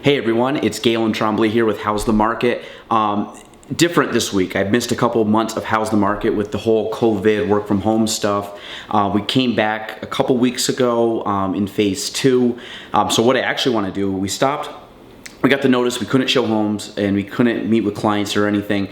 Hey everyone, it's Gaelan Trombley here with How's the Market. Different this week. I've missed a couple of months of How's the Market with the whole COVID work from home stuff. We came back a couple weeks ago in phase 2. So what I actually want to do, we got the notice we couldn't show homes and we couldn't meet with clients or anything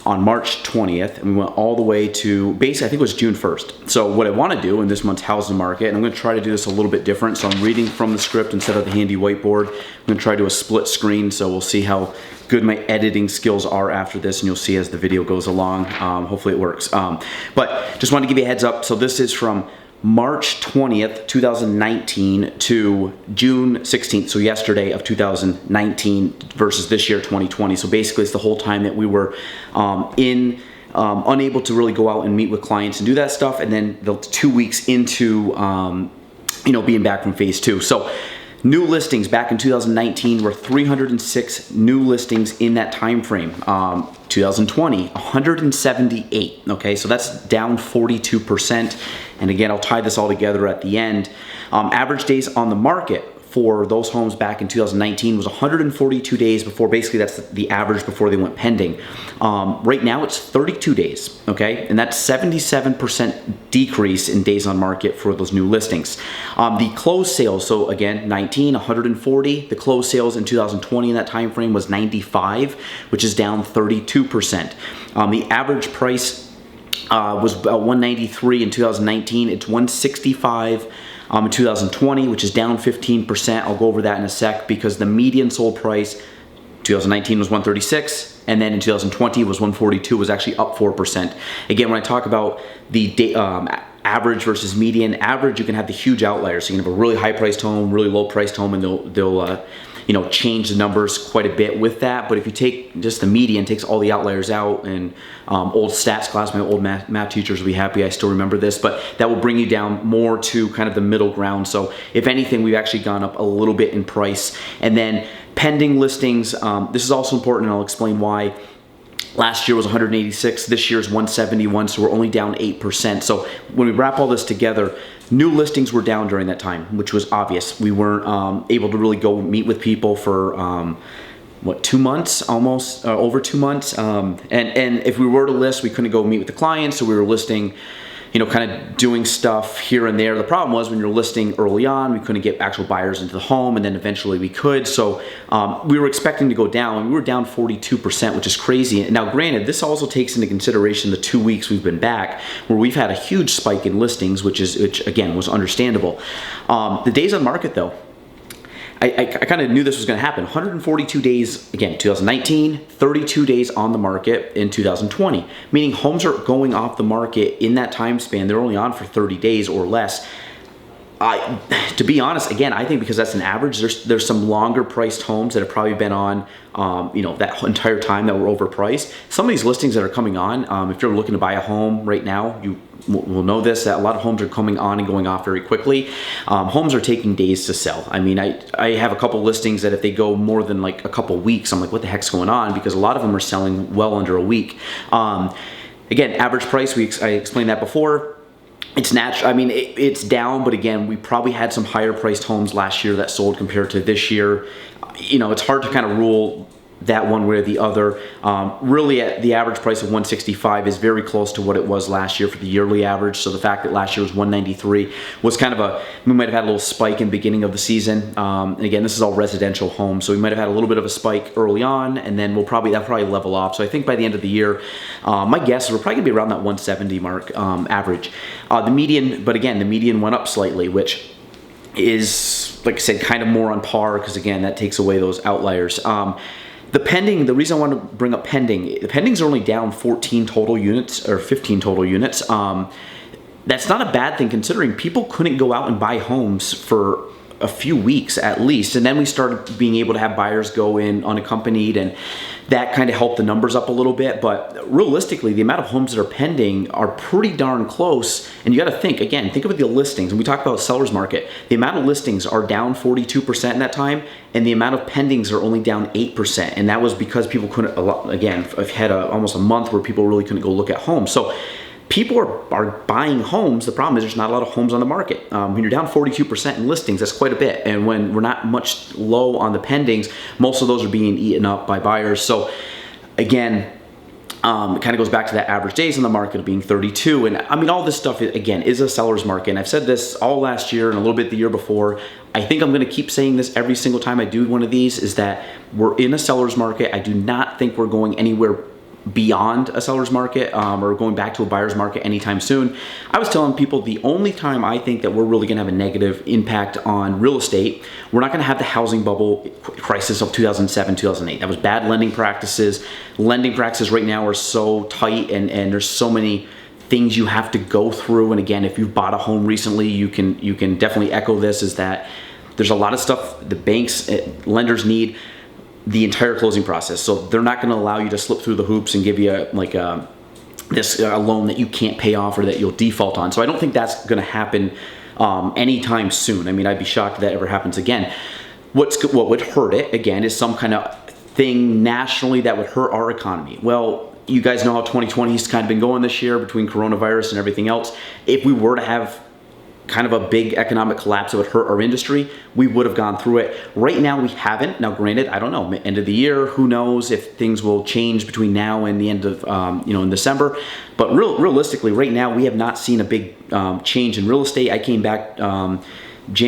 on March 20th, and we went all the way to basically I think it was June 1st. So what I want to do in this month's How's the Market, and I'm going to try to do this a little bit different, so I'm reading from the script instead of the handy whiteboard. I'm going to try to do a split screen, so we'll see how good my editing skills are after this, and you'll see as the video goes along. Hopefully it works. But just want to give you a heads up. So this is from March 20th, 2019 to June 16th, so yesterday of 2019 versus this year, 2020. So basically it's the whole time that we were unable to really go out and meet with clients and do that stuff, and then the 2 weeks into being back from phase 2. So new listings back in 2019 were 306 new listings in that time frame. 2020, 178. Okay, so that's down 42%. And again, I'll tie this all together at the end. Average days on the market for those homes back in 2019 was 142 days before, basically that's the average before they went pending. Right now it's 32 days, okay? And that's 77% decrease in days on market for those new listings. The closed sales, so again, 140. The closed sales in 2020 in that time frame was 95, which is down 32%. The average price was about 193 in 2019. It's 165 in 2020, which is down 15%. I'll go over that in a sec because the median sold price 2019 was 136, and then in 2020 was 142, was actually up 4%. Again, when I talk about the average versus median, average, you can have the huge outliers. So you can have a really high priced home, really low priced home, and they'll change the numbers quite a bit with that. But if you take just the median, takes all the outliers out, and old stats class, my old math teachers will be happy I still remember this, but that will bring you down more to kind of the middle ground. So if anything, we've actually gone up a little bit in price. And then pending listings, this is also important, and I'll explain why. Last year was 186, this year is 171, so we're only down 8%. So when we wrap all this together, new listings were down during that time, which was obvious. We weren't able to really go meet with people for 2 months, almost over 2 months. And if we were to list, we couldn't go meet with the clients, so we were listing, kind of doing stuff here and there. The problem was when you're listing early on, we couldn't get actual buyers into the home, and then eventually we could. So we were expecting to go down, and we were down 42%, which is crazy. Now, granted, this also takes into consideration the 2 weeks we've been back, where we've had a huge spike in listings, which again was understandable. The days on market, though, I kind of knew this was going to happen. 142 days, again, 2019, 32 days on the market in 2020, meaning homes are going off the market in that time span. They're only on for 30 days or less. To be honest, again, I think because that's an average, there's some longer priced homes that have probably been on, that entire time that were overpriced. Some of these listings that are coming on, if you're looking to buy a home right now, you will know this, that a lot of homes are coming on and going off very quickly. Homes are taking days to sell. I mean, I have a couple listings that if they go more than like a couple weeks, I'm like, what the heck's going on? Because a lot of them are selling well under a week. Again, average price, I explained that before. It's natural. I mean, it's down, but again, we probably had some higher priced homes last year that sold compared to this year. It's hard to kind of rule that one way or the other. Really, at the average price of 165 is very close to what it was last year for the yearly average. So the fact that last year was 193 was kind of we might have had a little spike in the beginning of the season. And again, this is all residential homes, so we might have had a little bit of a spike early on, and then that'll probably level off. So I think by the end of the year, my guess is we're probably gonna be around that 170 mark average. The median went up slightly, which is, like I said, kind of more on par, because again, that takes away those outliers. The reason I want to bring up pending, the pendings are only down 14 total units or 15 total units. That's not a bad thing considering people couldn't go out and buy homes for a few weeks at least. And then we started being able to have buyers go in unaccompanied, and that kind of helped the numbers up a little bit. But realistically, the amount of homes that are pending are pretty darn close. And you got to think about the listings. And we talked about seller's market. The amount of listings are down 42% in that time, and the amount of pendings are only down 8%. And that was because people couldn't, again, I've had almost a month where people really couldn't go look at homes. So people are buying homes. The problem is there's not a lot of homes on the market. When you're down 42% in listings, that's quite a bit. And when we're not much low on the pendings, most of those are being eaten up by buyers. So again, it kind of goes back to that average days on the market of being 32. And I mean, all this stuff, again, is a seller's market. And I've said this all last year and a little bit the year before. I think I'm going to keep saying this every single time I do one of these, is that we're in a seller's market. I do not think we're going anywhere beyond a seller's market or going back to a buyer's market anytime soon. I was telling people the only time I think that we're really going to have a negative impact on real estate, we're not going to have the housing bubble crisis of 2007, 2008. That was bad lending practices. Lending practices right now are so tight, and there's so many things you have to go through. And again, if you've bought a home recently, you can definitely echo this, is that there's a lot of stuff the banks, lenders need the entire closing process. So they're not going to allow you to slip through the hoops and give you a loan that you can't pay off or that you'll default on. So I don't think that's going to happen anytime soon. I mean, I'd be shocked if that ever happens again. What would hurt it, again, is some kind of thing nationally that would hurt our economy. Well, you guys know how 2020's kind of been going this year between coronavirus and everything else. If we were to have kind of a big economic collapse that would hurt our industry, we would have gone through it. Right now, we haven't. Now, granted, I don't know, end of the year, who knows if things will change between now and the end of, in December. But realistically, right now, we have not seen a big change in real estate. I came back June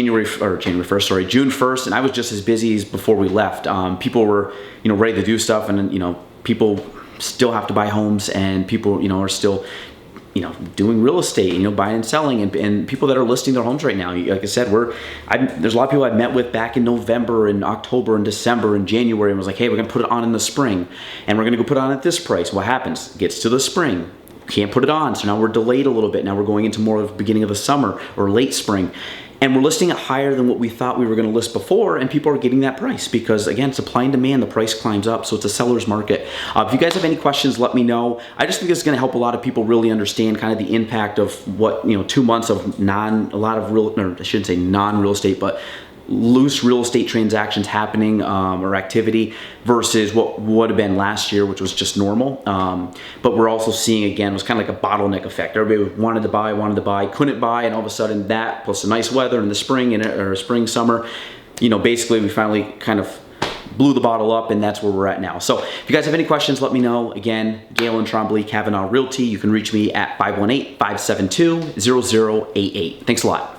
1st, and I was just as busy as before we left. People were, ready to do stuff, and, people still have to buy homes, and people, are still doing real estate, buying and selling, and people that are listing their homes right now. Like I said, there's a lot of people I've met with back in November and October and December and January, and was like, hey, we're gonna put it on in the spring, and we're gonna go put it on at this price. What happens? Gets to the spring, can't put it on, so now we're delayed a little bit. Now we're going into more of the beginning of the summer or late spring. And we're listing it higher than what we thought we were going to list before, and people are getting that price because, again, supply and demand, the price climbs up, so it's a seller's market. If you guys have any questions, let me know. I just think this is going to help a lot of people really understand kind of the impact of what, 2 months of non-real estate, but loose real estate transactions happening or activity versus what would have been last year, which was just normal. But we're also seeing, again, it was kind of like a bottleneck effect. Everybody wanted to buy, couldn't buy, and all of a sudden that, plus the nice weather in the spring or summer, basically we finally kind of blew the bottle up, and that's where we're at now. So if you guys have any questions, let me know. Again, Gaelan Trombley, Kavanaugh Realty. You can reach me at 518-572-0088. Thanks a lot.